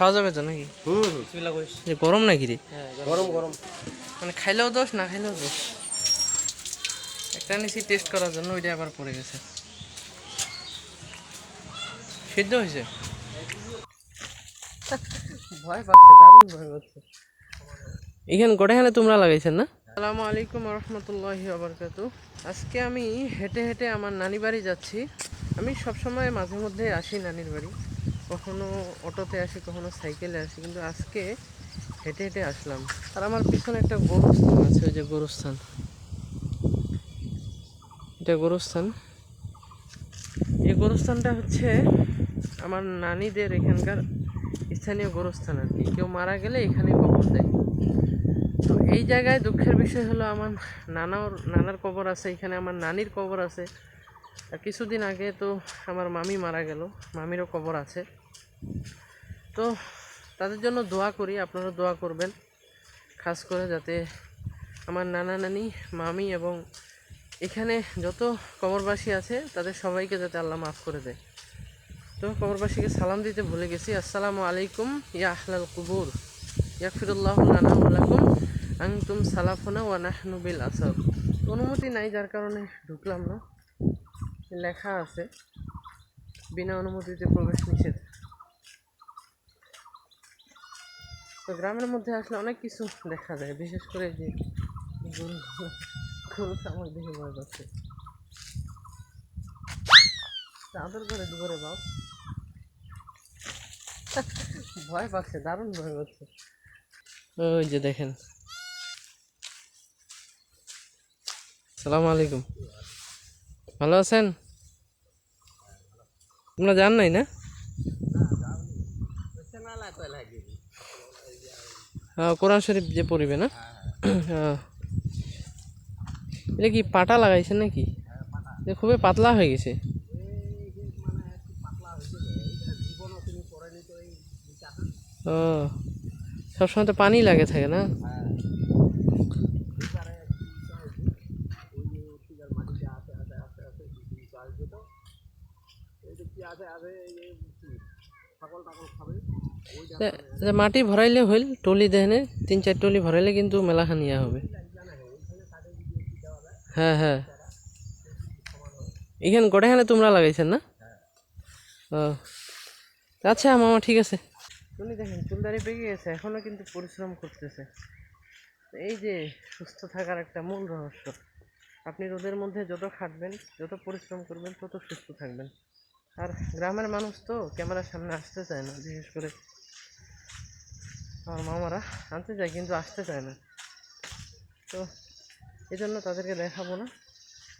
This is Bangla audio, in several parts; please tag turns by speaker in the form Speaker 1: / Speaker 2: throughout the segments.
Speaker 1: খাওয়া যাবে তো নাকি? যে গরম নাকি রে?
Speaker 2: গরম গরম
Speaker 1: মানে খাইলেও দোষ, না খাইলেও দোষ। একটা নিচি টেস্ট করার জন্য ওইটা আবার পড়ে গেছে। সিদ্ধ হয়েছে? ভয় পাচ্ছে, দারুণ ভয় পাচ্ছে। এখানে গোটাখানে তোমরা লাগাইছেন না? আসসালামু আলাইকুম রহমতুল্লাহি ওয়াবারাকাতু। আজকে আমি হেঁটে হেঁটে আমার নানি বাড়ি যাচ্ছি। আমি সবসময় মাঝে মধ্যে আসি নানির বাড়ি, কখনো অটোতে আসি, কখনো সাইকেলে আসি, কিন্তু আজকে হেঁটে হেঁটে আসলাম। আর আমার পিছনে একটা গোরস্থান আছে, ওই যে গোরস্থান, এটা গোরস্থান। এই গোরস্থানটা হচ্ছে আমার নানিদের এখানকার স্থানীয় গোরস্থান আর কি। কেউ মারা গেলে এখানে কবর দেয়। তো এই জায়গায় দুঃখের বিষয় হলো আমার নানার কবর আছে এখানে, আমার নানির কবর আছে। আর কিছুদিন আগে তো আমার মামি মারা গেল, মামিরও কবর আছে। তো তাদের জন্য দোয়া করি, আপনারা দোয়া করবেন খাস করে, যাতে আমার নানা নানি, মামি এবং এখানে যত কবরবাসী আছে তাদের সবাইকে যাতে আল্লাহ মাফ করে দেয়। তো কবরবাসীকে সালাম দিতে ভুলে গেছি। আসসালামু আলাইকুম ইয়া আহলাল কুবুর, ইয়াগফিরুল্লাহু লানা ওয়া লাকুম আনতুম সালাফুনা ওয়া নাহনু বিল আসর। অনুমতি নাই যার কারণে ঢুকলাম না। লেখা আছে বিনা অনুমতিতে প্রবেশ নিষেধ। তো গ্রামের মধ্যে আসলে অনেক কিছু দেখা যায়, বিশেষ করে যে গরু আমার দেখে ভয় পাচ্ছে। চাঁদের ঘরে দুপুরে বাপ ভয় পাচ্ছে, দারুণ ভয় পাচ্ছে। ওই যে দেখেন। সালাম আলাইকুম, ভালো আছেন? তোমরা জান নাই না? কোরআন শরীফ যে পড়িবে না? এটা কি পাটা লাগাইছেন নাকি? খুবই পাতলা হয়ে গেছে। ও, সবসময় তো পানি লাগে থাকে না? মাটি ভরাইলে হইল, টলি দেহনে 3-4 টলি ভরাইলে কিন্তু মেলাখান ইয়া হবে। হ্যাঁ হ্যাঁ, এখানে গোটাখানে তোমরা লাগাইছেন না? ও আচ্ছা মামা, ঠিক আছে। উনি দেখেন চুলদারি পেকে গেছে, এখনো কিন্তু পরিশ্রম করতেছে। এই যে সুস্থ থাকার একটা মূল রহস্য, আপনি রোদের মধ্যে যত খাটবেন, যত পরিশ্রম করবেন, তত সুস্থ থাকবেন। আর গ্রামের মানুষ তো ক্যামেরার সামনে আসতে চায় না, বিশেষ করে আমার মামারা আনতে চায় কিন্তু আসতে চায় না। তো এই জন্য তাদেরকে দেখাবো না।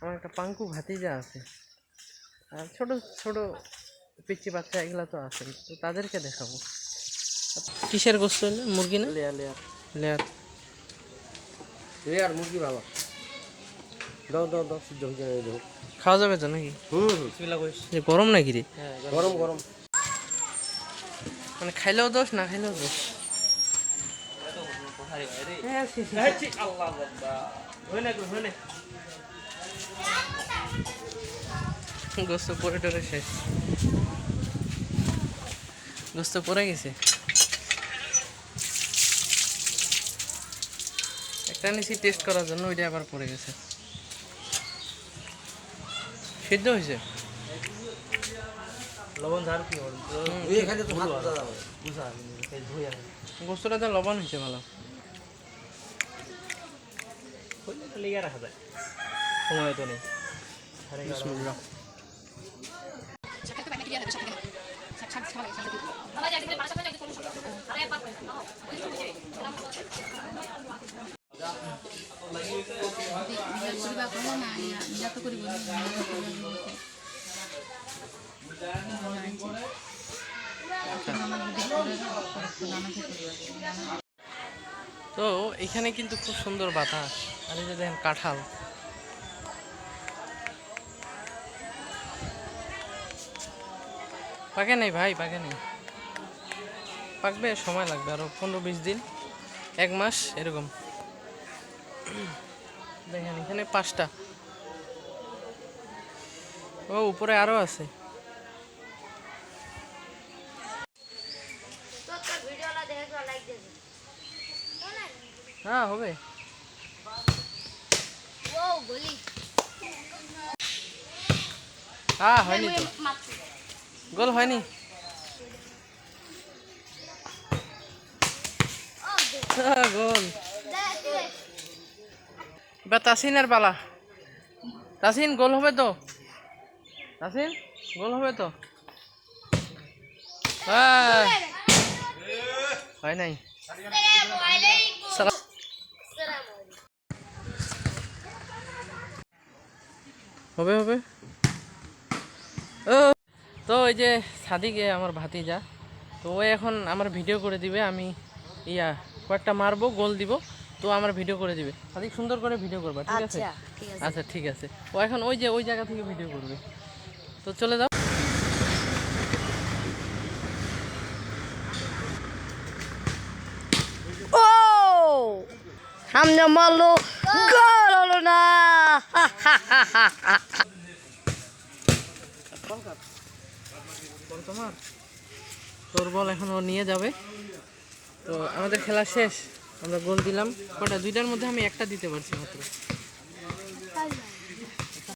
Speaker 1: আমার একটা পাঙ্কু ভাতিজা আছে, আর ছোট ছোট পিচ্চি বাচ্চা এগুলো তো আছে, তো তাদেরকে দেখাবো। কিসের গোস্ত? মুরগি না? লেয়ার লেয়ার লেয়ার
Speaker 2: লেয়ার মুরগি ভালো। দাও দাও দাও, সিদ্ধ হয়ে যায়। দেখো
Speaker 1: খাওয়া যাবে তো নাকি? যে গরম নাকি রে?
Speaker 2: গরম গরম
Speaker 1: মানে খাইলেও দোষ, না খাইলেও দোষ। গোস্ত পরে টরে শেষ, গোস্ত পরে গেছে। একটা নিচি টেস্ট করার জন্য ওইটা আবার পড়ে গেছে। সিদ্ধ হয়েছে?
Speaker 2: লবণ ঝাল কি হবে?
Speaker 1: গোস্তটাতে লবণ হয়েছে ভালো।
Speaker 2: লেগে রাখা যায়, সময় তো নেই।
Speaker 1: বিসমিল্লাহ। তো এখানে কিন্তু খুব সুন্দর বাতাস, আর এই যে দেখেন কাঁঠাল। পাকে নেই ভাই, পাকে নেই, পাকবে, সময় লাগবে আরো 15-20 দিন, 1 মাস এরকম। দেখেন এখানে 5টা, ও উপরে আরো আছে। হ্যাঁ হবে। হ্যাঁ হয়নি তো, গোল হয়নি। গোল। এবার তাসিনের পালা। তাসিন গোল হবে তো? তাসিন গোল হবে তো? হ্যাঁ হয় নাই। হবে হবে। ও তো এই যে সাদিকে আমার ভাতিজা, তো ও এখন আমার ভিডিও করে দিবে, আমি কয়েকটা মারবো, গোল দিব, তো আমার ভিডিও করে দিবে। সাদিক সুন্দর করে ভিডিও করবা, ঠিক আছে? আচ্ছা ঠিক আছে। ও এখন ওই জায়গা থেকে ভিডিও করবে, তো চলে যাও।
Speaker 3: ও সামনে মারলো, গোল হলো না।
Speaker 1: তোমার তোর বল এখন ও নিয়ে যাবে। তো আমাদের খেলা শেষ, আমরা গোল দিলাম কটা, দুইটার মধ্যে আমি একটা দিতে পারছি মাত্র।